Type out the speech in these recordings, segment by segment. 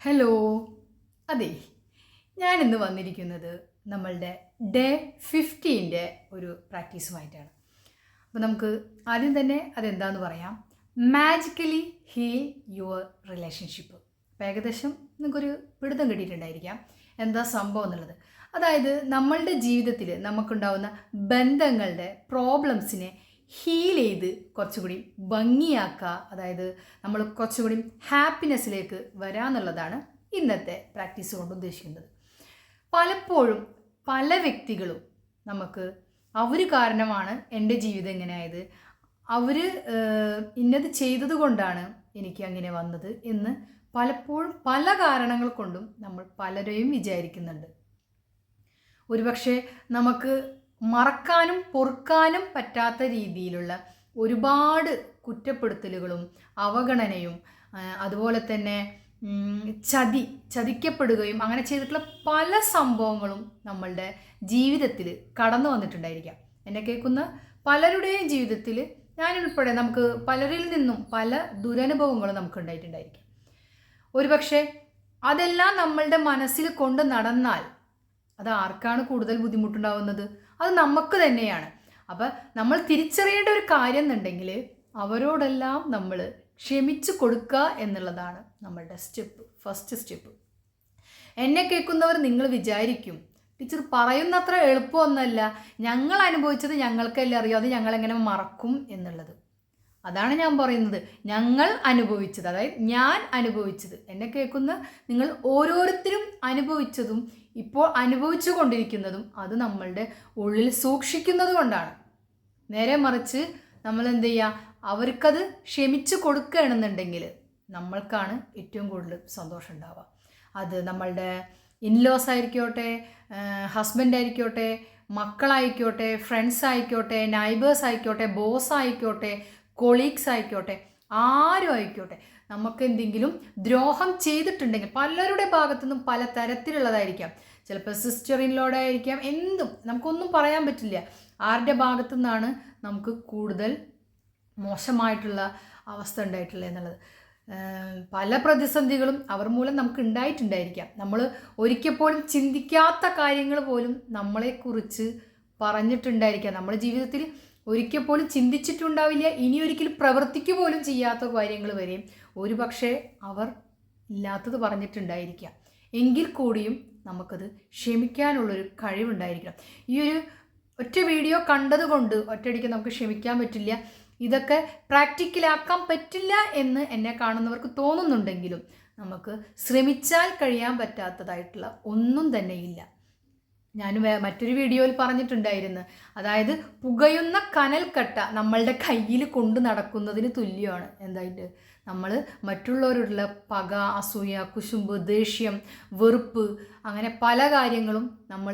Hello. അതെ, ഞാനിന്ന് വന്നിരിക്കുന്നത് നമ്മളുടെ ഡേ 15 ഒരു പ്രാക്ടീസുമായിട്ടാണ്. അപ്പോൾ നമുക്ക് ആദ്യം തന്നെ അതെന്താന്ന് പറയാം. Magically heal your relationship. അപ്പോൾ ഏകദേശം നിങ്ങൾക്കൊരു പിടുത്തം കിട്ടിയിട്ടുണ്ടായിരിക്കാം എന്താ സംഭവം എന്നുള്ളത്. അതായത് നമ്മളുടെ ജീവിതത്തിൽ നമുക്കുണ്ടാവുന്ന ബന്ധങ്ങളുടെ പ്രോബ്ലംസിനെ ഹീൽ ചെയ്ത് കുറച്ചുകൂടി ഭംഗിയാക്കുക, അതായത് നമ്മൾ കുറച്ചുകൂടി ഹാപ്പിനെസ്സിലേക്ക് വരാമെന്നുള്ളതാണ് ഇന്നത്തെ പ്രാക്ടീസ് കൊണ്ട് ഉദ്ദേശിക്കുന്നത്. പലപ്പോഴും പല വ്യക്തികളും നമുക്ക് അവർ കാരണമാണ് എൻ്റെ ജീവിതം ഇങ്ങനെയായത്, അവർ ഇന്നത് ചെയ്തത് കൊണ്ടാണ് എനിക്ക് അങ്ങനെ വന്നത് എന്ന് പലപ്പോഴും പല കാരണങ്ങൾ കൊണ്ടും നമ്മൾ പലരെയും വിചാരിക്കുന്നുണ്ട്. ഒരുപക്ഷെ നമുക്ക് മറക്കാനും പൊറുക്കാനും പറ്റാത്ത രീതിയിലുള്ള ഒരുപാട് കുറ്റപ്പെടുത്തലുകളും അവഗണനയും അതുപോലെ തന്നെ ചതിക്കപ്പെടുകയും അങ്ങനെ ചെയ്തിട്ടുള്ള പല സംഭവങ്ങളും നമ്മളുടെ ജീവിതത്തിൽ കടന്നു വന്നിട്ടുണ്ടായിരിക്കാം. എന്നെ കേൾക്കുന്ന പലരുടെയും ജീവിതത്തിൽ ഞാനുൾപ്പെടെ നമുക്ക് പലരിൽ നിന്നും പല ദുരനുഭവങ്ങളും നമുക്ക് ഉണ്ടായിട്ടുണ്ടായിരിക്കാം. ഒരുപക്ഷെ അതെല്ലാം നമ്മളുടെ മനസ്സിൽ കൊണ്ട് നടന്നാൽ അത് ആർക്കാണ് കൂടുതൽ ബുദ്ധിമുട്ടുണ്ടാവുന്നത്? അത് നമുക്ക് തന്നെയാണ്. അപ്പം നമ്മൾ തിരിച്ചറിയേണ്ട ഒരു കാര്യം എന്നുണ്ടെങ്കിൽ അവരോടെല്ലാം നമ്മൾ ക്ഷമിച്ചു കൊടുക്കുക എന്നുള്ളതാണ് നമ്മളുടെ ഫസ്റ്റ് സ്റ്റെപ്പ്. എന്നെ കേൾക്കുന്നവർ നിങ്ങൾ വിചാരിക്കും, ടീച്ചർ പറയുന്നത്ര എളുപ്പമൊന്നുമല്ല, ഞങ്ങൾ അനുഭവിച്ചത് ഞങ്ങൾക്കല്ലേ അറിയാം, അത് ഞങ്ങളെങ്ങനെ മറക്കും എന്നുള്ളത്. അതാണ് ഞാൻ പറയുന്നത്. ഞങ്ങൾ അനുഭവിച്ചത്, അതായത് ഞാൻ അനുഭവിച്ചത്, എന്നെ കേൾക്കുന്ന നിങ്ങൾ ഓരോരുത്തരും അനുഭവിച്ചതും ഇപ്പോൾ അനുഭവിച്ചു കൊണ്ടിരിക്കുന്നതും അത് നമ്മളുടെ ഉള്ളിൽ സൂക്ഷിക്കുന്നത് കൊണ്ടാണ്. നേരെ മറിച്ച് നമ്മൾ എന്ത് ചെയ്യുക, അവർക്കത് ക്ഷമിച്ചു കൊടുക്കുകയാണെന്നുണ്ടെങ്കിൽ നമ്മൾക്കാണ് ഏറ്റവും കൂടുതൽ സന്തോഷം ഉണ്ടാവുക. അത് നമ്മളുടെ ഇൻലോസ് ആയിരിക്കോട്ടെ, ഹസ്ബൻഡ് ആയിരിക്കോട്ടെ, മക്കളായിക്കോട്ടെ, ഫ്രണ്ട്സ് ആയിക്കോട്ടെ, നൈബേഴ്സ് ആയിക്കോട്ടെ, ബോസ് ആയിക്കോട്ടെ, കൊളീഗ്സ് ആയിക്കോട്ടെ, ആരും ആയിക്കോട്ടെ, നമുക്ക് എന്തെങ്കിലും ദ്രോഹം ചെയ്തിട്ടുണ്ടെങ്കിൽ പലരുടെ ഭാഗത്തു നിന്നും പല തരത്തിലുള്ളതായിരിക്കാം. ചിലപ്പോൾ സിസ്റ്റർ ഇൻലോടെ ആയിരിക്കാം, എന്തും നമുക്കൊന്നും പറയാൻ പറ്റില്ല ആരുടെ ഭാഗത്തു നിന്നാണ് നമുക്ക് കൂടുതൽ മോശമായിട്ടുള്ള അവസ്ഥ ഉണ്ടായിട്ടുള്ളത് എന്നുള്ളത്. പല പ്രതിസന്ധികളും അവർ മൂലം നമുക്ക് ഉണ്ടായിട്ടുണ്ടായിരിക്കാം. നമ്മൾ ഒരിക്കൽ പോലും ചിന്തിക്കാത്ത കാര്യങ്ങൾ പോലും നമ്മളെക്കുറിച്ച് പറഞ്ഞിട്ടുണ്ടായിരിക്കാം. നമ്മുടെ ജീവിതത്തിൽ ഒരിക്കൽ പോലും ചിന്തിച്ചിട്ടുണ്ടാവില്ല, ഇനി ഒരിക്കലും പ്രവർത്തിക്കുക പോലും ചെയ്യാത്ത കാര്യങ്ങൾ വരെയും ഒരു പക്ഷേ അവർ ഇല്ലാത്തത് പറഞ്ഞിട്ടുണ്ടായിരിക്കാം. എങ്കിൽ കൂടിയും നമുക്കത് ക്ഷമിക്കാനുള്ളൊരു കഴിവുണ്ടായിരിക്കണം. ഈ ഒരു ഒറ്റ വീഡിയോ കണ്ടതുകൊണ്ട് ഒറ്റയടിക്ക് നമുക്ക് ക്ഷമിക്കാൻ പറ്റില്ല, ഇതൊക്കെ പ്രാക്ടിക്കലാക്കാൻ പറ്റില്ല എന്ന് എന്നെ കാണുന്നവർക്ക് തോന്നുന്നുണ്ടെങ്കിലും നമുക്ക് ശ്രമിച്ചാൽ കഴിയാൻ പറ്റാത്തതായിട്ടുള്ള ഒന്നും തന്നെയില്ല. ഞാൻ മറ്റൊരു വീഡിയോയിൽ പറഞ്ഞിട്ടുണ്ടായിരുന്നു, അതായത് പുകയുന്ന കനൽക്കട്ട നമ്മളുടെ കയ്യിൽ കൊണ്ട് നടക്കുന്നതിന് തുല്യമാണ്. എന്തായിട്ട് നമ്മൾ മറ്റുള്ളവരോടുള്ള പക, അസൂയ, കുശുമ്പ്, ദേഷ്യം, വെറുപ്പ്, അങ്ങനെ പല കാര്യങ്ങളും നമ്മൾ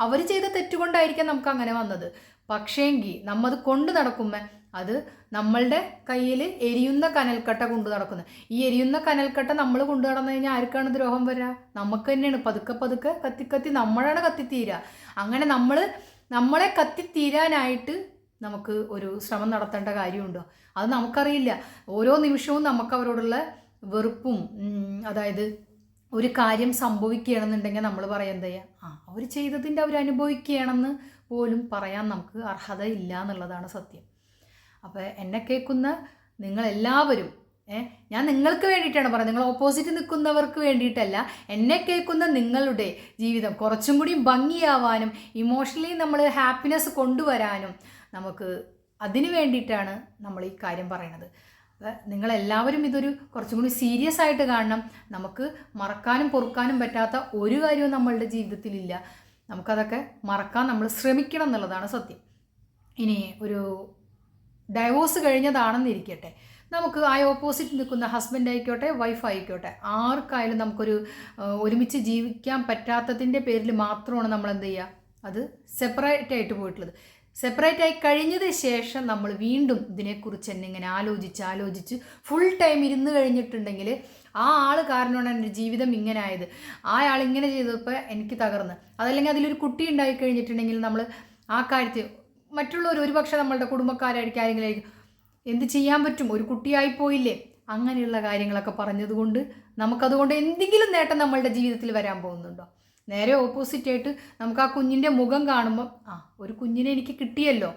അവർ ചെയ്ത തെറ്റുകൊണ്ടായിരിക്കാം നമുക്ക് അങ്ങനെ വന്നത്. പക്ഷേങ്കിൽ നമ്മത് കൊണ്ട് നടക്കുമ്പോൾ അത് നമ്മളുടെ കയ്യിൽ എരിയുന്ന കനൽക്കട്ട കൊണ്ടു നടക്കുന്നത്. ഈ എരിയുന്ന കനൽക്കട്ട നമ്മൾ കൊണ്ടു നടന്നു കഴിഞ്ഞാൽ ആർക്കാണ് ദ്രോഹം വരിക? നമുക്ക് തന്നെയാണ്. പതുക്കെ പതുക്കെ കത്തി നമ്മളാണ് കത്തിത്തീരുക. അങ്ങനെ നമ്മളെ കത്തിത്തീരാനായിട്ട് നമുക്ക് ഒരു ശ്രമം നടത്തേണ്ട കാര്യമുണ്ടോ? അത് നമുക്കറിയില്ല. ഓരോ നിമിഷവും നമുക്ക് അവരോടുള്ള വെറുപ്പും, അതായത് ഒരു കാര്യം സംഭവിക്കുകയാണെന്നുണ്ടെങ്കിൽ നമ്മൾ പറയാൻ എന്താ ചെയ്യുക, അവർ ചെയ്തതിൻ്റെ അവർ അനുഭവിക്കുകയാണെന്ന് പോലും പറയാൻ നമുക്ക് അർഹത ഇല്ല എന്നുള്ളതാണ് സത്യം. അപ്പോൾ എന്നെ കേൾക്കുന്ന നിങ്ങളെല്ലാവരും, ഞാൻ നിങ്ങൾക്ക് വേണ്ടിയിട്ടാണ് പറയുന്നത്, നിങ്ങൾ ഓപ്പോസിറ്റ് നിൽക്കുന്നവർക്ക് വേണ്ടിയിട്ടല്ല. എന്നെ കേൾക്കുന്ന നിങ്ങളുടെ ജീവിതം കുറച്ചും കൂടി ഭംഗിയാവാനും ഇമോഷണലി നമ്മൾ ഹാപ്പിനെസ് കൊണ്ടുവരാനും നമുക്ക് അതിന് വേണ്ടിയിട്ടാണ് നമ്മൾ ഈ കാര്യം പറയണത്. അപ്പോൾ നിങ്ങളെല്ലാവരും ഇതൊരു കുറച്ചും കൂടി സീരിയസ് ആയിട്ട് കാണണം. നമുക്ക് മറക്കാനും പൊറുക്കാനും പറ്റാത്ത ഒരു കാര്യവും നമ്മളുടെ ജീവിതത്തിലില്ല. നമുക്കതൊക്കെ മറക്കാൻ നമ്മൾ ശ്രമിക്കണം എന്നുള്ളതാണ് സത്യം. ഇനി ഒരു ഡൈവോഴ്സ് കഴിഞ്ഞതാണെന്നിരിക്കട്ടെ, നമുക്ക് ആ ഓപ്പോസിറ്റ് നിൽക്കുന്ന ഹസ്ബൻഡ് ആയിക്കോട്ടെ, വൈഫ് ആയിക്കോട്ടെ, ആർക്കായാലും നമുക്കൊരു ഒരുമിച്ച് ജീവിക്കാൻ പറ്റാത്തതിൻ്റെ പേരിൽ മാത്രമാണ് നമ്മൾ എന്ത് ചെയ്യുക, അത് സെപ്പറേറ്റ് ആയിട്ട് പോയിട്ടുള്ളത്. സെപ്പറേറ്റ് ആയി കഴിഞ്ഞതിന് ശേഷം നമ്മൾ വീണ്ടും ഇതിനെക്കുറിച്ച് തന്നെ ഇങ്ങനെ ആലോചിച്ച് ഫുൾ ടൈം ഇരുന്ന് കഴിഞ്ഞിട്ടുണ്ടെങ്കിൽ ആ ആൾ കാരണമാണ് എൻ്റെ ജീവിതം ഇങ്ങനെ ആയത്, ആ ആൾ ഇങ്ങനെ ചെയ്തപ്പോൾ എനിക്ക് തകർന്ന്, അതല്ലെങ്കിൽ അതിലൊരു കുട്ടി ഉണ്ടായി കഴിഞ്ഞിട്ടുണ്ടെങ്കിൽ നമ്മൾ ആ കാര്യത്തിൽ മറ്റുള്ളവർ ഒരുപക്ഷെ നമ്മളുടെ കുടുംബക്കാരായിരിക്കും, ആരെങ്കിലും ആയിരിക്കും, എന്ത് ചെയ്യാൻ പറ്റും, ഒരു കുട്ടിയായിപ്പോയില്ലേ, അങ്ങനെയുള്ള കാര്യങ്ങളൊക്കെ പറഞ്ഞതുകൊണ്ട് നമുക്കതുകൊണ്ട് എന്തെങ്കിലും നേട്ടം നമ്മളുടെ ജീവിതത്തിൽ വരാൻ പോകുന്നുണ്ടോ? നേരെ ഓപ്പോസിറ്റായിട്ട് നമുക്ക് ആ കുഞ്ഞിൻ്റെ മുഖം കാണുമ്പോൾ ഒരു കുഞ്ഞിനെ എനിക്ക് കിട്ടിയല്ലോ.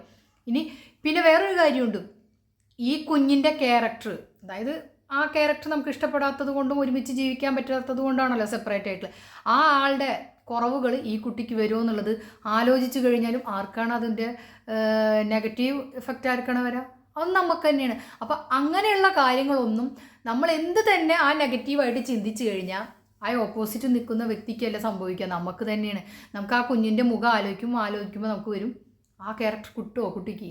ഇനി പിന്നെ വേറൊരു കാര്യമുണ്ട്, ഈ കുഞ്ഞിൻ്റെ ക്യാരക്ടർ, അതായത് ആ ക്യാരക്ടർ നമുക്ക് ഇഷ്ടപ്പെടാത്തത് കൊണ്ടും ഒരുമിച്ച് ജീവിക്കാൻ പറ്റാത്തത് കൊണ്ടാണല്ലോ സെപ്പറേറ്റ് ആയിട്ടുള്ള ആ ആളുടെ കുറവുകൾ ഈ കുട്ടിക്ക് വരുമോ എന്നുള്ളത് ആലോചിച്ച് കഴിഞ്ഞാലും ആർക്കാണ് അതിൻ്റെ നെഗറ്റീവ് എഫക്റ്റ് ആർക്കാണ് വരാം? അത് നമുക്ക് തന്നെയാണ്. അപ്പം അങ്ങനെയുള്ള കാര്യങ്ങളൊന്നും നമ്മൾ എന്ത് തന്നെ ആ നെഗറ്റീവായിട്ട് ചിന്തിച്ച് കഴിഞ്ഞാൽ ആ ഓപ്പോസിറ്റ് നിൽക്കുന്ന വ്യക്തിക്കല്ല സംഭവിക്കുക, നമുക്ക് തന്നെയാണ്. നമുക്ക് ആ കുഞ്ഞിൻ്റെ മുഖം ആലോചിക്കുമ്പോൾ നമുക്ക് വരും ആ ക്യാരക്ടർ കിട്ടുമോ കുട്ടിക്ക്,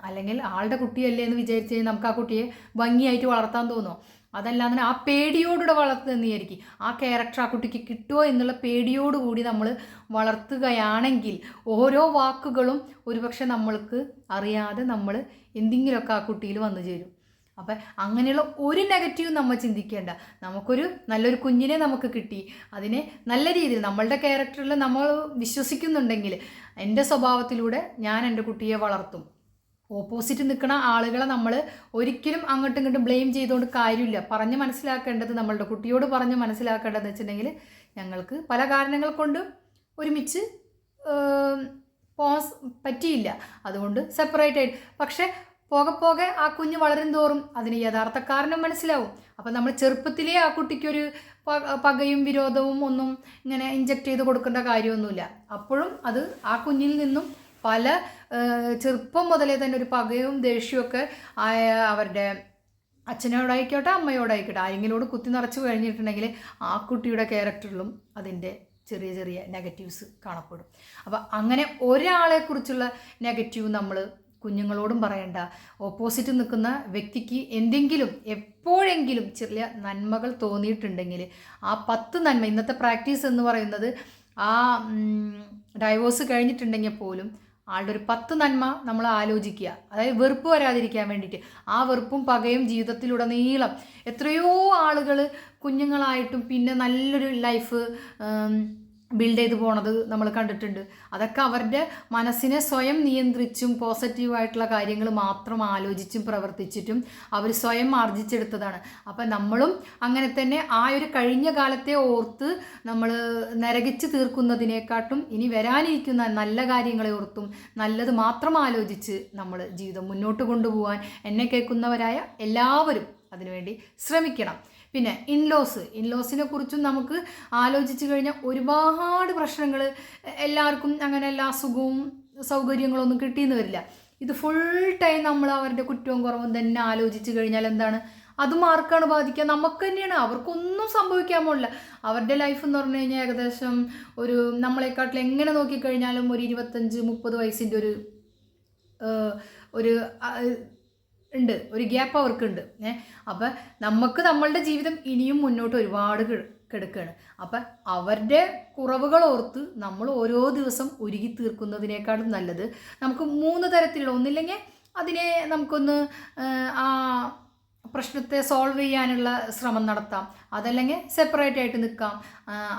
അല്ലെങ്കിൽ ആളുടെ കുട്ടിയല്ലേ എന്ന് വിചാരിച്ച് കഴിഞ്ഞാൽ നമുക്ക് ആ കുട്ടിയെ ഭംഗിയായിട്ട് വളർത്താൻ തോന്നുമോ? അതല്ലാതെ ആ പേടിയോടുകൂടെ വളർത്തുന്നതായിരിക്കും. ആ ക്യാരക്ടർ ആ കുട്ടിക്ക് കിട്ടുമോ എന്നുള്ള പേടിയോടുകൂടി നമ്മൾ വളർത്തുകയാണെങ്കിൽ ഓരോ വാക്കുകളും ഒരുപക്ഷെ നമ്മൾക്ക് അറിയാതെ നമ്മൾ എന്തെങ്കിലുമൊക്കെ ആ കുട്ടിയിൽ വന്നു ചേരും. അപ്പം അങ്ങനെയുള്ള ഒരു നെഗറ്റീവ് നമ്മൾ ചിന്തിക്കേണ്ട. നമുക്കൊരു നല്ലൊരു കുഞ്ഞിനെ നമുക്ക് കിട്ടി, അതിനെ നല്ല രീതിയിൽ നമ്മളുടെ ക്യാരക്ടറിൽ നമ്മൾ വിശ്വസിക്കുന്നുണ്ടെങ്കിൽ എൻ്റെ സ്വഭാവത്തിലൂടെ ഞാൻ എൻ്റെ കുട്ടിയെ വളർത്തും. ഓപ്പോസിറ്റ് നിൽക്കുന്ന ആളുകളെ നമ്മൾ ഒരിക്കലും അങ്ങോട്ടും ഇങ്ങോട്ടും ബ്ലെയിം ചെയ്തുകൊണ്ട് കാര്യമില്ല. പറഞ്ഞ് മനസ്സിലാക്കേണ്ടത്, നമ്മളുടെ കുട്ടിയോട് പറഞ്ഞ് മനസ്സിലാക്കേണ്ടതെന്ന് വെച്ചിട്ടുണ്ടെങ്കിൽ ഞങ്ങൾക്ക് പല കാരണങ്ങൾ കൊണ്ട് ഒരുമിച്ച് പോകാൻ പറ്റിയില്ല, അതുകൊണ്ട് സെപ്പറേറ്റ് ആയിട്ട്. പക്ഷേ പോകെ ആ കുഞ്ഞ് വളരും തോറും അതിന് യഥാർത്ഥ കാരണം മനസ്സിലാവും. അപ്പം നമ്മൾ ചെറുപ്പത്തിലേ ആ കുട്ടിക്കൊരു പകയും വിരോധവും ഒന്നും ഇങ്ങനെ ഇഞ്ചക്ട് ചെയ്ത് കൊടുക്കേണ്ട കാര്യമൊന്നുമില്ല. അപ്പോഴും അത് ആ കുഞ്ഞിൽ നിന്നും പല ചെറുപ്പം മുതലേ തന്നെ ഒരു പകയും ദേഷ്യമൊക്കെ അവരുടെ അച്ഛനോടായിക്കോട്ടെ അമ്മയോടായിക്കോട്ടെ ആരെങ്കിലോട് കുത്തി നിറച്ച് കഴിഞ്ഞിട്ടുണ്ടെങ്കിൽ ആ കുട്ടിയുടെ ക്യാരക്ടറിലും അതിൻ്റെ ചെറിയ ചെറിയ നെഗറ്റീവ്സ് കാണപ്പെടും. അപ്പം അങ്ങനെ ഒരാളെക്കുറിച്ചുള്ള നെഗറ്റീവ് നമ്മൾ കുഞ്ഞുങ്ങളോടും പറയണ്ട. ഓപ്പോസിറ്റ് നിൽക്കുന്ന വ്യക്തിക്ക് എന്തെങ്കിലും എപ്പോഴെങ്കിലും ചെറിയ നന്മകൾ തോന്നിയിട്ടുണ്ടെങ്കിൽ ആ 10 നന്മ, ഇന്നത്തെ പ്രാക്ടീസ് എന്ന് പറയുന്നത് ആ ഡൈവോഴ്സ് കഴിഞ്ഞിട്ടുണ്ടെങ്കിൽ പോലും ആളുടെ ഒരു 10 നന്മ നമ്മൾ ആലോചിക്കുക. അതായത് വെറുപ്പ് വരാതിരിക്കാൻ വേണ്ടിയിട്ട്. ആ വെറുപ്പും പകയും ജീവിതത്തിലുടനീളം എത്രയോ ആളുകൾ കുഞ്ഞുങ്ങളായിട്ടും പിന്നെ നല്ലൊരു ലൈഫ് ബിൽഡ് ചെയ്ത് പോണത് നമ്മൾ കണ്ടിട്ടുണ്ട്. അതൊക്കെ അവരുടെ മനസ്സിനെ സ്വയം നിയന്ത്രിച്ചും പോസിറ്റീവായിട്ടുള്ള കാര്യങ്ങൾ മാത്രം ആലോചിച്ചും പ്രവർത്തിച്ചിട്ടും അവർ സ്വയം ആർജിച്ചെടുത്തതാണ്. അപ്പം നമ്മളും അങ്ങനെ തന്നെ ആ ഒരു കഴിഞ്ഞ കാലത്തെ ഓർത്ത് നമ്മൾ നരകിച്ച് തീർക്കുന്നതിനെക്കാട്ടും ഇനി വരാനിരിക്കുന്ന നല്ല കാര്യങ്ങളെ ഓർത്തും നല്ലത് മാത്രം ആലോചിച്ച് നമ്മൾ ജീവിതം മുന്നോട്ട് കൊണ്ടുപോകാൻ എന്നെ കേൾക്കുന്നവരായ എല്ലാവരും അതിനുവേണ്ടി ശ്രമിക്കണം. പിന്നെ ഇൻലോസിനെ കുറിച്ചും നമുക്ക് ആലോചിച്ച് കഴിഞ്ഞാൽ ഒരുപാട് പ്രശ്നങ്ങൾ, എല്ലാവർക്കും അങ്ങനെ എല്ലാ സുഖവും സൗകര്യങ്ങളൊന്നും കിട്ടിയെന്ന് വരില്ല. ഇത് ഫുൾ ടൈം നമ്മൾ അവരുടെ കുറ്റവും കുറവും തന്നെ ആലോചിച്ച് കഴിഞ്ഞാൽ എന്താണ്, അതും ആർക്കാണ് ബാധിക്കുക? നമുക്ക് തന്നെയാണ്. അവർക്കൊന്നും സംഭവിക്കാൻ പോകില്ല. അവരുടെ ലൈഫ് എന്ന് പറഞ്ഞു കഴിഞ്ഞാൽ ഏകദേശം ഒരു നമ്മളെക്കാട്ടിൽ എങ്ങനെ നോക്കിക്കഴിഞ്ഞാലും ഒരു 25-30 വയസ്സിൻ്റെ ഒരു ഉണ്ട്, ഒരു ഗ്യാപ്പ് അവർക്കുണ്ട്. അപ്പം നമുക്ക് നമ്മളുടെ ജീവിതം ഇനിയും മുന്നോട്ട് ഒരുപാട് കിടക്കുകയാണ്. അപ്പം അവരുടെ കുറവുകൾ ഓർത്ത് നമ്മൾ ഓരോ ദിവസം ഉരുകി തീർക്കുന്നതിനേക്കാളും നല്ലത് നമുക്ക് 3 തരത്തിലുള്ള, ഒന്നില്ലെങ്കിൽ അതിനെ നമുക്കൊന്ന് ആ പ്രശ്നത്തെ സോൾവ് ചെയ്യാനുള്ള ശ്രമം നടത്താം, അതല്ലെങ്കിൽ സെപ്പറേറ്റ് ആയിട്ട് നിൽക്കാം,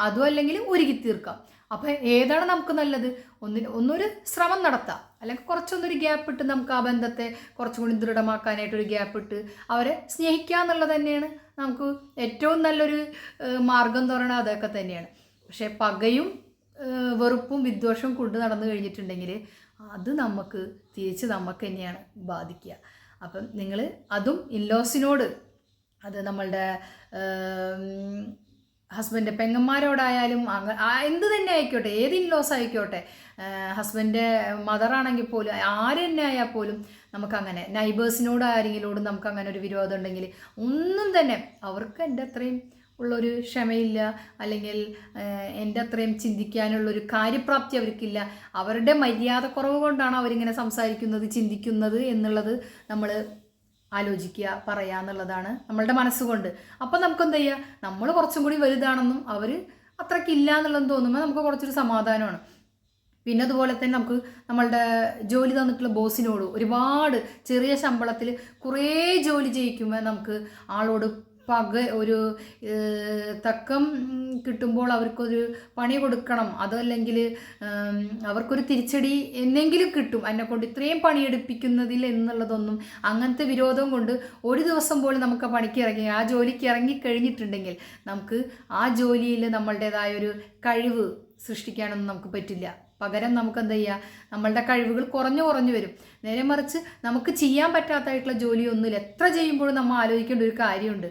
അതും അല്ലെങ്കിൽ ഉരുകി തീർക്കാം. അപ്പം ഏതാണ് നമുക്ക് നല്ലത്? ഒന്നൊരു ശ്രമം നടത്താം, അല്ലെങ്കിൽ കുറച്ചൊന്നൊരു ഗ്യാപ്പ് ഇട്ട് നമുക്ക് ആ ബന്ധത്തെ കുറച്ചും കൂടി ദൃഢമാക്കാനായിട്ടൊരു ഗ്യാപ്പ് ഇട്ട് അവരെ സ്നേഹിക്കുക എന്നുള്ളത് തന്നെയാണ് നമുക്ക് ഏറ്റവും നല്ലൊരു മാർഗം എന്ന് പറയുന്നത്. അതൊക്കെ തന്നെയാണ്. പക്ഷേ പകയും വെറുപ്പും വിദ്വേഷവും കൊണ്ട് നടന്നു കഴിഞ്ഞിട്ടുണ്ടെങ്കിൽ അത് നമുക്ക് തിരിച്ച് നമുക്ക് തന്നെയാണ് ബാധിക്കുക. അപ്പം നിങ്ങൾ അതും ഇൻലോസിനോട്, അത് നമ്മളുടെ ഹസ്ബൻഡ് പെങ്ങന്മാരോടായാലും എന്ത് തന്നെ ആയിക്കോട്ടെ, ഏത് ഇൻലോസ് ആയിക്കോട്ടെ, ഹസ്ബൻഡ് മദറാണെങ്കിൽ പോലും ആര് തന്നെ ആയാൽ പോലും നമുക്കങ്ങനെ നൈബേഴ്സിനോട് ആരെങ്കിലോടും നമുക്കങ്ങനെ ഒരു വിരോധം ഉണ്ടെങ്കിൽ ഒന്നും തന്നെ അവർക്ക് എൻ്റെ അത്രയും ഉള്ളൊരു ക്ഷമയില്ല, അല്ലെങ്കിൽ എൻ്റെ അത്രയും ചിന്തിക്കാനുള്ളൊരു കാര്യപ്രാപ്തി അവർക്കില്ല. അവരുടെ മര്യാദ കുറവ് കൊണ്ടാണ് അവരിങ്ങനെ സംസാരിക്കുന്നത്, ചിന്തിക്കുന്നത് എന്നുള്ളത് നമ്മൾ ആലോചിക്കുക, പറയുക എന്നുള്ളതാണ് നമ്മളുടെ മനസ്സുകൊണ്ട്. അപ്പം നമുക്കെന്ത് ചെയ്യുക, നമ്മൾ കുറച്ചും കൂടി വലുതാണെന്നും അവർ അത്രയ്ക്കില്ല എന്നുള്ളതെന്ന് തോന്നുമ്പോൾ നമുക്ക് കുറച്ചൊരു സമാധാനമാണ്. പിന്നെ അതുപോലെ തന്നെ നമുക്ക് നമ്മളുടെ ജോലി തന്നിട്ടുള്ള ബോസിനോട് ഒരുപാട് ചെറിയ ശമ്പളത്തിൽ കുറേ ജോലി ചെയ്യിക്കുമ്പോൾ നമുക്ക് ആളോട് ഒരു തക്കം കിട്ടുമ്പോൾ അവർക്കൊരു പണി കൊടുക്കണം, അതല്ലെങ്കിൽ അവർക്കൊരു തിരിച്ചടി എന്നെങ്കിലും കിട്ടും എന്നെക്കൊണ്ട് ഇത്രയും പണിയെടുപ്പിക്കുന്നതിൽ എന്നുള്ളതൊന്നും, അങ്ങനത്തെ വിരോധം കൊണ്ട് ഒരു ദിവസം പോലും നമുക്ക് ആ പണിക്ക് ഇറങ്ങി ആ ജോലിക്ക് ഇറങ്ങിക്കഴിഞ്ഞിട്ടുണ്ടെങ്കിൽ നമുക്ക് ആ ജോലിയിൽ നമ്മളുടേതായ ഒരു കഴിവ് സൃഷ്ടിക്കാനൊന്നും നമുക്ക് പറ്റില്ല. പകരം നമുക്ക് എന്താ ചെയ്യുക, നമ്മളുടെ കഴിവുകൾ കുറഞ്ഞു വരും. നേരെ മറിച്ച് നമുക്ക് ചെയ്യാൻ പറ്റാത്തതായിട്ടുള്ള ജോലിയൊന്നുമില്ല. എത്ര ചെയ്യുമ്പോഴും നമ്മൾ ആലോചിക്കേണ്ട ഒരു കാര്യമുണ്ട്,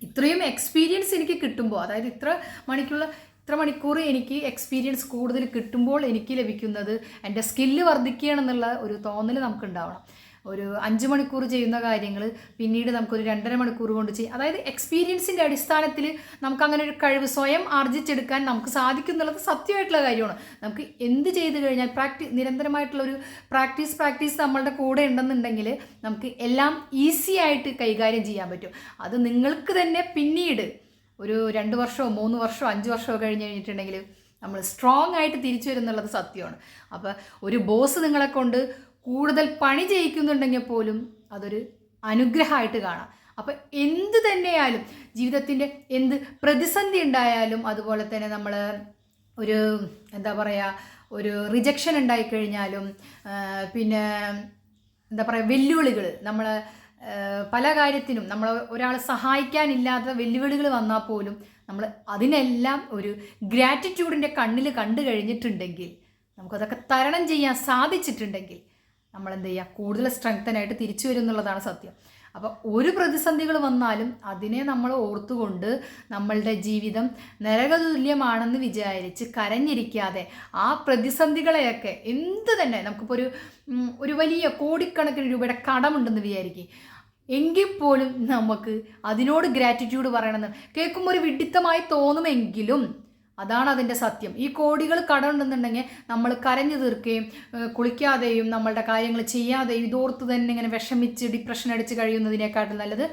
ഇത്രയും എക്സ്പീരിയൻസ് എനിക്ക് കിട്ടുമ്പോൾ, അതായത് ഇത്ര മണിക്കൂർ എനിക്ക് എക്സ്പീരിയൻസ് കൂടുതൽ കിട്ടുമ്പോൾ എനിക്ക് ലഭിക്കുന്നത് എൻ്റെ സ്കില്ല് വർദ്ധിക്കുകയാണെന്നുള്ള ഒരു തോന്നൽ നമുക്കുണ്ടാവണം. ഒരു 5 മണിക്കൂർ ചെയ്യുന്ന കാര്യങ്ങൾ പിന്നീട് നമുക്കൊരു 2.5 മണിക്കൂർ കൊണ്ട് ചെയ്യും. അതായത് എക്സ്പീരിയൻസിൻ്റെ അടിസ്ഥാനത്തിൽ നമുക്ക് അങ്ങനെ ഒരു കഴിവ് സ്വയം ആർജിച്ചെടുക്കാൻ നമുക്ക് സാധിക്കും എന്നുള്ളത് സത്യമായിട്ടുള്ള കാര്യമാണ്. നമുക്ക് എന്ത് ചെയ്ത് കഴിഞ്ഞാൽ നിരന്തരമായിട്ടുള്ളൊരു പ്രാക്ടീസ് നമ്മളുടെ കൂടെ ഉണ്ടെന്നുണ്ടെങ്കിൽ നമുക്ക് എല്ലാം ഈസി ആയിട്ട് കൈകാര്യം ചെയ്യാൻ പറ്റും. അത് നിങ്ങൾക്ക് തന്നെ പിന്നീട് ഒരു 2 വർഷമോ 3 വർഷമോ 5 വർഷമോ കഴിഞ്ഞിട്ടുണ്ടെങ്കിൽ നമ്മൾ സ്ട്രോങ് ആയിട്ട് തിരിച്ചു വരുന്നുള്ളത് സത്യമാണ്. അപ്പോൾ ഒരു ബോസ് നിങ്ങളെ കൊണ്ട് കൂടുതൽ പണി ചെയ്യിക്കുന്നുണ്ടെങ്കിൽ പോലും അതൊരു അനുഗ്രഹമായിട്ട് കാണാം. അപ്പം എന്ത് തന്നെയായാലും ജീവിതത്തിൻ്റെ എന്ത് പ്രതിസന്ധി ഉണ്ടായാലും, അതുപോലെ തന്നെ നമ്മൾ ഒരു എന്താ പറയുക, ഒരു റിജക്ഷൻ ഉണ്ടായിക്കഴിഞ്ഞാലും, പിന്നെ എന്താ പറയുക, വെല്ലുവിളികൾ, നമ്മൾ പല കാര്യത്തിനും നമ്മൾ ഒരാൾ സഹായിക്കാനില്ലാത്ത വെല്ലുവിളികൾ വന്നാൽ പോലും നമ്മൾ അതിനെല്ലാം ഒരു ഗ്രാറ്റിറ്റ്യൂഡിൻ്റെ കണ്ണിൽ കണ്ടു കഴിഞ്ഞിട്ടുണ്ടെങ്കിൽ, നമുക്കതൊക്കെ തരണം ചെയ്യാൻ സാധിച്ചിട്ടുണ്ടെങ്കിൽ നമ്മളെന്ത് ചെയ്യുക, കൂടുതൽ സ്ട്രെങ്തനായിട്ട് തിരിച്ചു വരും എന്നുള്ളതാണ് സത്യം. അപ്പോൾ ഒരു പ്രതിസന്ധികൾ വന്നാലും അതിനെ നമ്മൾ ഓർത്തുകൊണ്ട് നമ്മളുടെ ജീവിതം നരകതുല്യമാണെന്ന് വിചാരിച്ച് കരഞ്ഞിരിക്കാതെ ആ പ്രതിസന്ധികളെയൊക്കെ എന്ത് തന്നെ, നമുക്കിപ്പോൾ ഒരു വലിയ കോടിക്കണക്കിന് രൂപയുടെ കടമുണ്ടെന്ന് വിചാരിക്കും, എങ്കിൽ പോലും നമുക്ക് അതിനോട് ഗ്രാറ്റിറ്റ്യൂഡ് പറയണമെന്ന് കേൾക്കുമ്പോൾ ഒരു വിഡിത്തമായി തോന്നുമെങ്കിലും അതാണ് അതിൻ്റെ സത്യം. ഈ കോടികൾ കടമുണ്ടെന്നുണ്ടെങ്കിൽ നമ്മൾ കരഞ്ഞു തീർക്കുകയും കുളിക്കാതെയും നമ്മളുടെ കാര്യങ്ങൾ ചെയ്യാതെയും ഇതോർത്ത് തന്നെ ഇങ്ങനെ വിഷമിച്ച് ഡിപ്രഷൻ അടിച്ച് കഴിയുന്നതിനേക്കാട്ടും നല്ലത്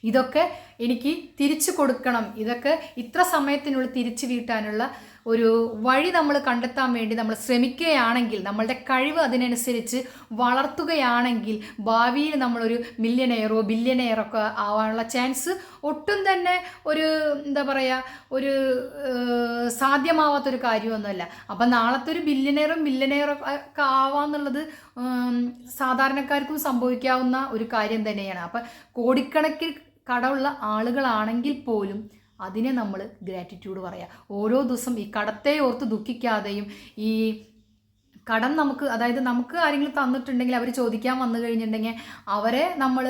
ഇതൊക്കെ എനിക്ക് തിരിച്ചു കൊടുക്കണം, ഇതൊക്കെ ഇത്ര സമയത്തിനുള്ളിൽ തിരിച്ചു വീട്ടാനുള്ള ഒരു വഴി നമ്മൾ കണ്ടെത്താൻ വേണ്ടി നമ്മൾ ശ്രമിക്കുകയാണെങ്കിൽ, നമ്മളുടെ കഴിവ് അതിനനുസരിച്ച് വളർത്തുകയാണെങ്കിൽ ഭാവിയിൽ നമ്മളൊരു മില്യനെയറോ ബില്യനെയറോ ഒക്കെ ആവാനുള്ള ചാൻസ് ഒട്ടും തന്നെ ഒരു എന്താ പറയുക, ഒരു സാധ്യമാവാത്തൊരു കാര്യമൊന്നുമല്ല. അപ്പം നാളത്തെ ഒരു മില്യനെയറോ ഒക്കെ ആവാന്നുള്ളത് സാധാരണക്കാർക്കും സംഭവിക്കാവുന്ന ഒരു കാര്യം തന്നെയാണ്. അപ്പം കോടിക്കണക്കിൽ കടമുള്ള ആളുകളാണെങ്കിൽ പോലും അതിനെ നമ്മൾ ഗ്രാറ്റിറ്റ്യൂഡ് പറയാം. ഓരോ ദിവസം ഈ കടത്തെ ഓർത്ത് ദുഃഖിക്കാതെയും, ഈ കടം നമുക്ക്, അതായത് നമുക്ക് ആരെങ്കിലും തന്നിട്ടുണ്ടെങ്കിൽ അവർ ചോദിക്കാൻ വന്നു കഴിഞ്ഞിട്ടുണ്ടെങ്കിൽ അവരെ നമ്മൾ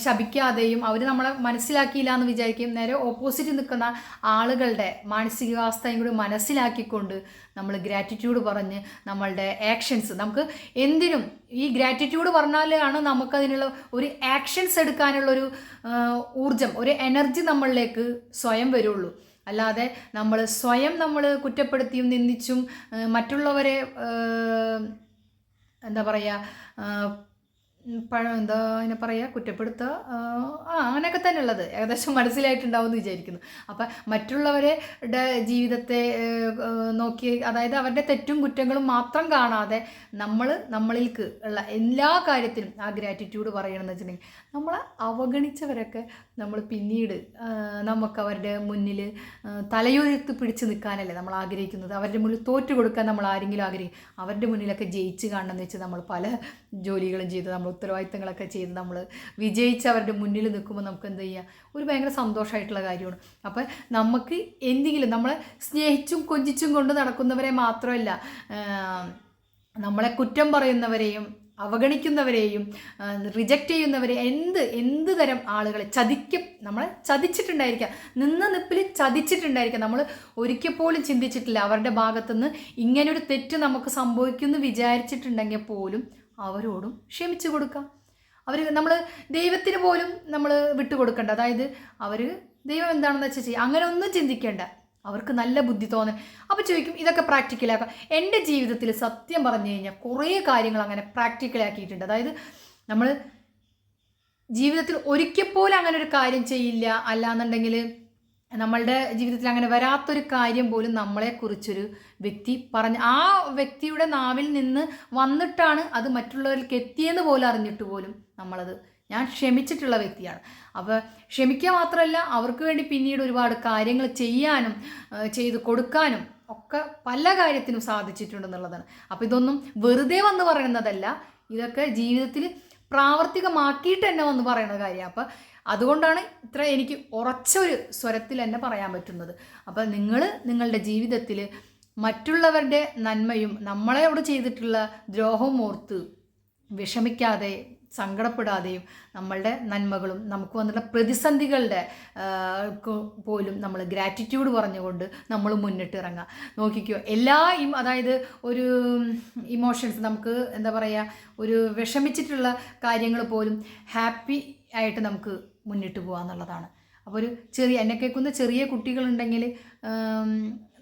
ശപിക്കാതെയും അവർ നമ്മളെ മനസ്സിലാക്കിയില്ല എന്ന് വിചാരിക്കും, നേരെ ഓപ്പോസിറ്റ് നിൽക്കുന്ന ആളുകളുടെ മാനസികാവസ്ഥയും കൂടി മനസ്സിലാക്കിക്കൊണ്ട് നമ്മൾ ഗ്രാറ്റിറ്റ്യൂഡ് പറഞ്ഞ് നമ്മളുടെ ആക്ഷൻസ്, നമുക്ക് എന്തിനും ഈ ഗ്രാറ്റിറ്റ്യൂഡ് പറഞ്ഞാലാണ് നമുക്കതിനുള്ള ഒരു ആക്ഷൻസ് എടുക്കാനുള്ളൊരു ഊർജം, ഒരു എനർജി നമ്മളിലേക്ക് സ്വയം വരുള്ളൂ. അല്ലാതെ നമ്മൾ സ്വയം കുറ്റപ്പെടുത്തിയും നിന്ദിച്ചും മറ്റുള്ളവരെ എന്താ പറയുക, എന്താ അതിനെ പറയുക, കുറ്റപ്പെടുത്തുക, അങ്ങനെയൊക്കെ തന്നെ ഉള്ളത് ഏകദേശം മനസ്സിലായിട്ടുണ്ടാവും എന്ന് വിചാരിക്കുന്നു. അപ്പം മറ്റുള്ളവരുടെ ജീവിതത്തെ നോക്കി, അതായത് അവരുടെ തെറ്റും കുറ്റങ്ങളും മാത്രം കാണാതെ നമ്മളിലേക്ക് ഉള്ള എല്ലാ കാര്യത്തിലും ആ ഗ്രാറ്റിറ്റ്യൂഡ് പറയണമെന്ന് വെച്ചിട്ടുണ്ടെങ്കിൽ, നമ്മളെ അവഗണിച്ചവരൊക്കെ നമ്മൾ പിന്നീട് നമുക്ക് അവരുടെ മുന്നിൽ തലയുയർത്തി പിടിച്ച് നിൽക്കാനല്ലേ നമ്മൾ ആഗ്രഹിക്കുന്നത്. അവരുടെ മുന്നിൽ തോറ്റു കൊടുക്കാൻ നമ്മൾ ആരെങ്കിലും ആഗ്രഹിക്കും. അവരുടെ മുന്നിലൊക്കെ ജയിച്ച് കാണണമെന്ന് വെച്ച് നമ്മൾ പല ജോലികളും ചെയ്ത്, നമ്മൾ ഉത്തരവാദിത്തങ്ങളൊക്കെ ചെയ്ത് നമ്മൾ വിജയിച്ച് അവരുടെ മുന്നിൽ നിൽക്കുമ്പോൾ നമുക്ക് എന്ത് ചെയ്യുക, ഒരു ഭയങ്കര സന്തോഷമായിട്ടുള്ള കാര്യമാണ്. അപ്പം നമുക്ക് എന്തെങ്കിലും നമ്മളെ സ്നേഹിച്ചും കൊഞ്ചിച്ചും കൊണ്ട് നടക്കുന്നവരെ മാത്രമല്ല, നമ്മളെ കുറ്റം പറയുന്നവരെയും അവഗണിക്കുന്നവരെയും റിജക്റ്റ് ചെയ്യുന്നവരെ എന്ത് തരം ആളുകളെ നമ്മളെ ചതിച്ചിട്ടുണ്ടായിരിക്കാം, നിപ്പിൽ ചതിച്ചിട്ടുണ്ടായിരിക്കാം. നമ്മൾ ഒരിക്കൽ പോലും ചിന്തിച്ചിട്ടില്ല അവരുടെ ഭാഗത്തുനിന്ന് ഇങ്ങനൊരു തെറ്റ് നമുക്ക് സംഭവിക്കുമെന്ന് വിചാരിച്ചിട്ടുണ്ടെങ്കിൽ പോലും അവരോടും ക്ഷമിച്ചു കൊടുക്കാം. നമ്മൾ ദൈവത്തിന് പോലും നമ്മൾ വിട്ടുകൊടുക്കേണ്ട, അതായത് ദൈവം എന്താണെന്ന് വെച്ചാൽ ചെയ്യുക, അങ്ങനെ ഒന്നും ചിന്തിക്കേണ്ട, അവർക്ക് നല്ല ബുദ്ധി തോന്നൽ. അപ്പോൾ ചോദിക്കും ഇതൊക്കെ പ്രാക്ടിക്കലാക്കാം. എൻ്റെ ജീവിതത്തിൽ സത്യം പറഞ്ഞു കഴിഞ്ഞാൽ കുറേ കാര്യങ്ങൾ അങ്ങനെ പ്രാക്ടിക്കലാക്കിയിട്ടുണ്ട്. അതായത് നമ്മൾ ജീവിതത്തിൽ ഒരിക്കൽ പോലും അങ്ങനെ ഒരു കാര്യം ചെയ്യില്ല, അല്ലാന്നുണ്ടെങ്കിൽ നമ്മളുടെ ജീവിതത്തിൽ അങ്ങനെ വരാത്തൊരു കാര്യം പോലും നമ്മളെക്കുറിച്ചൊരു വ്യക്തി ആ വ്യക്തിയുടെ നാവിൽ നിന്ന് വന്നിട്ടാണ് അത് മറ്റുള്ളവർക്ക് എത്തിയെന്ന് പോലും അറിഞ്ഞിട്ട് പോലും നമ്മളത് ഞാൻ ക്ഷമിച്ചിട്ടുള്ള വ്യക്തിയാണ്. അപ്പോൾ ക്ഷമിക്കുക മാത്രമല്ല, അവർക്ക് വേണ്ടി പിന്നീട് ഒരുപാട് കാര്യങ്ങൾ ചെയ്യാനും ചെയ്ത് കൊടുക്കാനും ഒക്കെ പല കാര്യത്തിനും സാധിച്ചിട്ടുണ്ടെന്നുള്ളതാണ്. അപ്പോൾ ഇതൊന്നും വെറുതെ വന്ന് പറയുന്നതല്ല, ഇതൊക്കെ ജീവിതത്തിൽ പ്രാവർത്തികമാക്കിയിട്ട് തന്നെ വന്ന് പറയുന്ന കാര്യമാണ്. അപ്പോൾ അതുകൊണ്ടാണ് ഇത്ര എനിക്ക് ഉറച്ചൊരു സ്വരത്തിൽ തന്നെ പറയാൻ പറ്റുന്നത്. അപ്പോൾ നിങ്ങൾ നിങ്ങളുടെ ജീവിതത്തിൽ മറ്റുള്ളവരുടെ നന്മയും നമ്മളോട് ചെയ്തിട്ടുള്ള ദ്രോഹവും ഓർത്ത് വിഷമിക്കാതെ സങ്കടപ്പെടാതെയും നമ്മളുടെ നന്മകളും നമുക്ക് വന്നിട്ടുള്ള പ്രതിസന്ധികളുടെ പോലും നമ്മൾ ഗ്രാറ്റിറ്റ്യൂഡ് പറഞ്ഞുകൊണ്ട് നമ്മൾ മുന്നിട്ട് ഇറങ്ങുക. നോക്കിക്കോ, അതായത് ഒരു ഇമോഷൻസ് നമുക്ക് എന്താ പറയുക, ഒരു വിഷമിച്ചിട്ടുള്ള കാര്യങ്ങൾ പോലും ഹാപ്പി ആയിട്ട് നമുക്ക് മുന്നിട്ട് പോകുക എന്നുള്ളതാണ്. അപ്പോൾ എന്നെ കേൾക്കുന്ന ചെറിയ കുട്ടികളുണ്ടെങ്കിൽ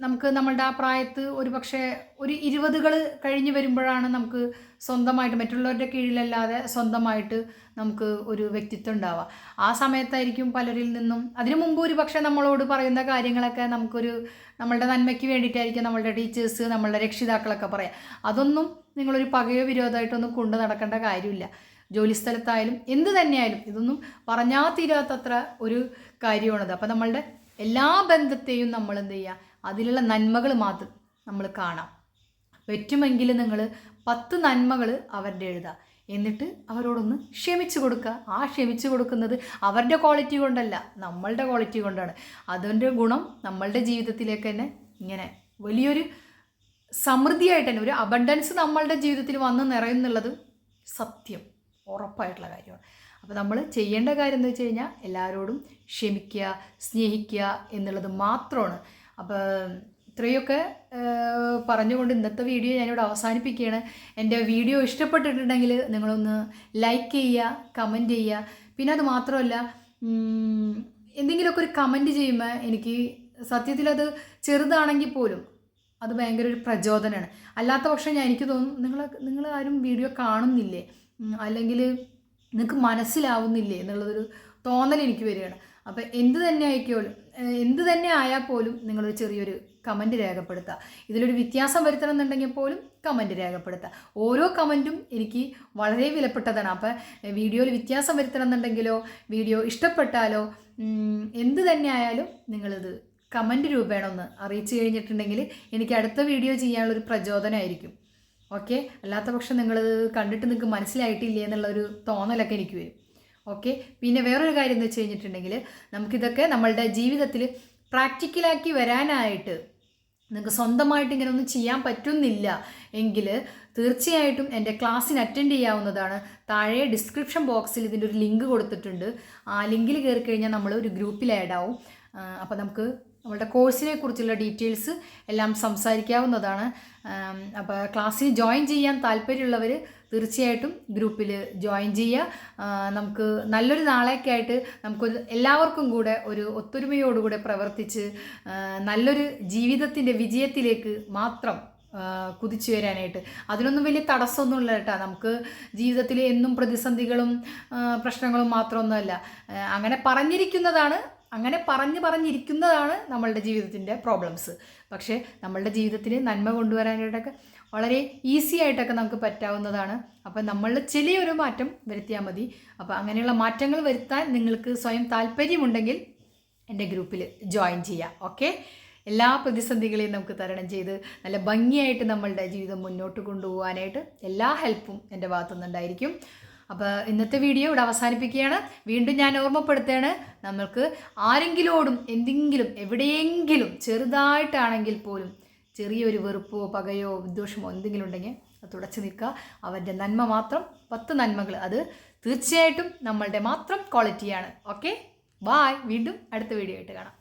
നമുക്ക് നമ്മളുടെ ആ പ്രായത്ത് ഒരു പക്ഷേ ഒരു 20കൾ കഴിഞ്ഞ് വരുമ്പോഴാണ് നമുക്ക് സ്വന്തമായിട്ട് മറ്റുള്ളവരുടെ കീഴിലല്ലാതെ സ്വന്തമായിട്ട് നമുക്ക് ഒരു വ്യക്തിത്വം ഉണ്ടാവുക. ആ സമയത്തായിരിക്കും പലരിൽ നിന്നും, അതിനു മുമ്പ് ഒരു പക്ഷേ നമ്മളോട് പറയുന്ന കാര്യങ്ങളൊക്കെ നമ്മളുടെ നന്മയ്ക്ക് വേണ്ടിയിട്ടായിരിക്കും നമ്മളുടെ ടീച്ചേഴ്സ്, നമ്മളുടെ രക്ഷിതാക്കളൊക്കെ പറയാം. അതൊന്നും നിങ്ങളൊരു പകയോ വിരോധമായിട്ടൊന്നും കൊണ്ടു നടക്കേണ്ട കാര്യമില്ല. ജോലിസ്ഥലത്തായാലും എന്ത് തന്നെയായാലും ഇതൊന്നും പറഞ്ഞാൽ തീരാത്തത്ര ഒരു കാര്യമാണത്. അപ്പോൾ നമ്മളുടെ എല്ലാ ബന്ധത്തെയും നമ്മൾ എന്ത് ചെയ്യുക, അതിലുള്ള നന്മകൾ മാത്രം നമ്മൾ കാണാം. പറ്റുമെങ്കിൽ നിങ്ങൾ 10 നന്മകൾ അവരുടെ എഴുതുക, എന്നിട്ട് അവരോടൊന്ന് ക്ഷമിച്ചു കൊടുക്കുക. ആ ക്ഷമിച്ചു കൊടുക്കുന്നത് അവരുടെ ക്വാളിറ്റി കൊണ്ടല്ല, നമ്മളുടെ ക്വാളിറ്റി കൊണ്ടാണ്. അതിൻ്റെ ഗുണം നമ്മളുടെ ജീവിതത്തിലേക്ക് തന്നെ ഇങ്ങനെ വലിയൊരു സമൃദ്ധിയായിട്ട് തന്നെ ഒരു അബണ്ടൻസ് നമ്മളുടെ ജീവിതത്തിൽ വന്ന് നിറയുന്നുള്ളത് സത്യം, ഉറപ്പായിട്ടുള്ള കാര്യമാണ്. അപ്പോൾ നമ്മൾ ചെയ്യേണ്ട കാര്യം എന്ന് വെച്ച് കഴിഞ്ഞാൽ എല്ലാവരോടും ക്ഷമിക്കുക, സ്നേഹിക്കുക എന്നുള്ളത് മാത്രമാണ്. അപ്പോൾ ഇത്രയൊക്കെ പറഞ്ഞുകൊണ്ട് ഇന്നത്തെ വീഡിയോ ഞാനിവിടെ അവസാനിപ്പിക്കുകയാണ്. എൻ്റെ വീഡിയോ ഇഷ്ടപ്പെട്ടിട്ടുണ്ടെങ്കിൽ നിങ്ങളൊന്ന് ലൈക്ക് ചെയ്യുക, കമൻറ്റ് ചെയ്യുക. പിന്നെ അത് മാത്രമല്ല, എന്തെങ്കിലുമൊക്കെ ഒരു കമൻറ്റ് ചെയ്യുമ്പോൾ എനിക്ക് സത്യത്തിൽ അത് ചെറുതാണെങ്കിൽ പോലും അത് ഭയങ്കര ഒരു പ്രചോദനമാണ്. അല്ലാത്ത പക്ഷം എനിക്ക് തോന്നും നിങ്ങൾ ആരും വീഡിയോ കാണുന്നില്ലേ, അല്ലെങ്കിൽ നിങ്ങൾക്ക് മനസ്സിലാവുന്നില്ലേ എന്നുള്ളതൊരു തോന്നൽ എനിക്ക് വരികയാണ്. അപ്പോൾ എന്ത് തന്നെ ആയാൽ പോലും നിങ്ങളൊരു ചെറിയൊരു കമൻറ്റ് രേഖപ്പെടുത്തുക. ഇതിലൊരു വ്യത്യാസം വരുത്തണം എന്നുണ്ടെങ്കിൽ പോലും കമൻറ്റ് രേഖപ്പെടുത്തുക. ഓരോ കമൻറ്റും എനിക്ക് വളരെ വിലപ്പെട്ടതാണ്. അപ്പോൾ വീഡിയോയിൽ വ്യത്യാസം വരുത്തണം എന്നുണ്ടെങ്കിലോ വീഡിയോ ഇഷ്ടപ്പെട്ടാലോ എന്ത് തന്നെ ആയാലും നിങ്ങളിത് കമൻറ്റ് രൂപേണ ഒന്ന് അറിയിച്ചു കഴിഞ്ഞിട്ടുണ്ടെങ്കിൽ എനിക്ക് അടുത്ത വീഡിയോ ചെയ്യാനുള്ളൊരു പ്രചോദനമായിരിക്കും. ഓക്കെ, അല്ലാത്ത പക്ഷം നിങ്ങളിത് കണ്ടിട്ട് നിങ്ങൾക്ക് മനസ്സിലായിട്ടില്ലേ എന്നുള്ളൊരു തോന്നലൊക്കെ എനിക്ക് വരും. ഓക്കെ, പിന്നെ വേറൊരു കാര്യം എന്ന് വെച്ച് കഴിഞ്ഞിട്ടുണ്ടെങ്കിൽ നമുക്കിതൊക്കെ നമ്മളുടെ ജീവിതത്തിൽ പ്രാക്ടിക്കലാക്കി വരാനായിട്ട് നിങ്ങൾക്ക് സ്വന്തമായിട്ട് ഇങ്ങനെ ഒന്നും ചെയ്യാൻ പറ്റുന്നില്ല എങ്കിൽ തീർച്ചയായിട്ടും എൻ്റെ ക്ലാസ്സിന് അറ്റൻഡ് ചെയ്യാവുന്നതാണ്. താഴെ ഡിസ്ക്രിപ്ഷൻ ബോക്സിൽ ഇതിൻ്റെ ഒരു ലിങ്ക് കൊടുത്തിട്ടുണ്ട്. ആ ലിങ്കിൽ കയറി കഴിഞ്ഞാൽ നമ്മൾ ഒരു ഗ്രൂപ്പിൽ ആഡ് ആവും. അപ്പോൾ നമുക്ക് നമ്മളുടെ കോഴ്സിനെ കുറിച്ചുള്ള ഡീറ്റെയിൽസ് എല്ലാം സംസാരിക്കാവുന്നതാണ്. അപ്പോൾ ക്ലാസ്സിൽ ജോയിൻ ചെയ്യാൻ താല്പര്യമുള്ളവർ തീർച്ചയായിട്ടും ഗ്രൂപ്പിൽ ജോയിൻ ചെയ്യുക. നമുക്ക് നല്ലൊരു നാളേക്കായിട്ട് നമുക്കൊരു എല്ലാവർക്കും കൂടെ ഒരു ഒത്തൊരുമയോടുകൂടെ പ്രവർത്തിച്ച് നല്ലൊരു ജീവിതത്തിൻ്റെ വിജയത്തിലേക്ക് മാത്രം കുതിച്ചു വരാനായിട്ട്, അതിനൊന്നും വലിയ തടസ്സമൊന്നുമില്ല കേട്ടോ. നമുക്ക് ജീവിതത്തിൽ എന്നും പ്രതിസന്ധികളും പ്രശ്നങ്ങളും മാത്രമൊന്നുമല്ല. അങ്ങനെ പറഞ്ഞിരിക്കുന്നതാണ് നമ്മളുടെ ജീവിതത്തിൻ്റെ പ്രോബ്ലംസ്. പക്ഷേ നമ്മളുടെ ജീവിതത്തിൽ നന്മ കൊണ്ടുവരാനായിട്ടൊക്കെ വളരെ ഈസി ആയിട്ടൊക്കെ നമുക്ക് പറ്റാവുന്നതാണ്. അപ്പം നമ്മളിൽ ചെറിയൊരു മാറ്റം വരുത്തിയാൽ മതി. അപ്പോൾ അങ്ങനെയുള്ള മാറ്റങ്ങൾ വരുത്താൻ നിങ്ങൾക്ക് സ്വയം താല്പര്യമുണ്ടെങ്കിൽ എൻ്റെ ഗ്രൂപ്പിൽ ജോയിൻ ചെയ്യാം. ഓക്കെ, എല്ലാ പ്രതിസന്ധികളെയും നമുക്ക് തരണം ചെയ്ത് നല്ല ഭംഗിയായിട്ട് നമ്മളുടെ ജീവിതം മുന്നോട്ട് കൊണ്ടുപോകാനായിട്ട് എല്ലാ ഹെൽപ്പും എൻ്റെ ഭാഗത്തുനിന്നുണ്ടായിരിക്കും. അപ്പോൾ ഇന്നത്തെ വീഡിയോ ഇവിടെ അവസാനിപ്പിക്കുകയാണ്. വീണ്ടും ഞാൻ ഓർമ്മപ്പെടുത്തുകയാണ്, നമ്മൾക്ക് ആരെങ്കിലോടും എവിടെയെങ്കിലും ചെറുതായിട്ടാണെങ്കിൽ പോലും ചെറിയൊരു വെറുപ്പോ പകയോ വിദ്വേഷമോ എന്തെങ്കിലും ഉണ്ടെങ്കിൽ അത് തുടച്ചു നിൽക്കുക. അവരുടെ നന്മ മാത്രം, 10 നന്മകൾ, അത് തീർച്ചയായിട്ടും നമ്മളുടെ മാത്രം ക്വാളിറ്റിയാണ്. Okay, bye. വീണ്ടും അടുത്ത വീഡിയോ ആയിട്ട് കാണാം.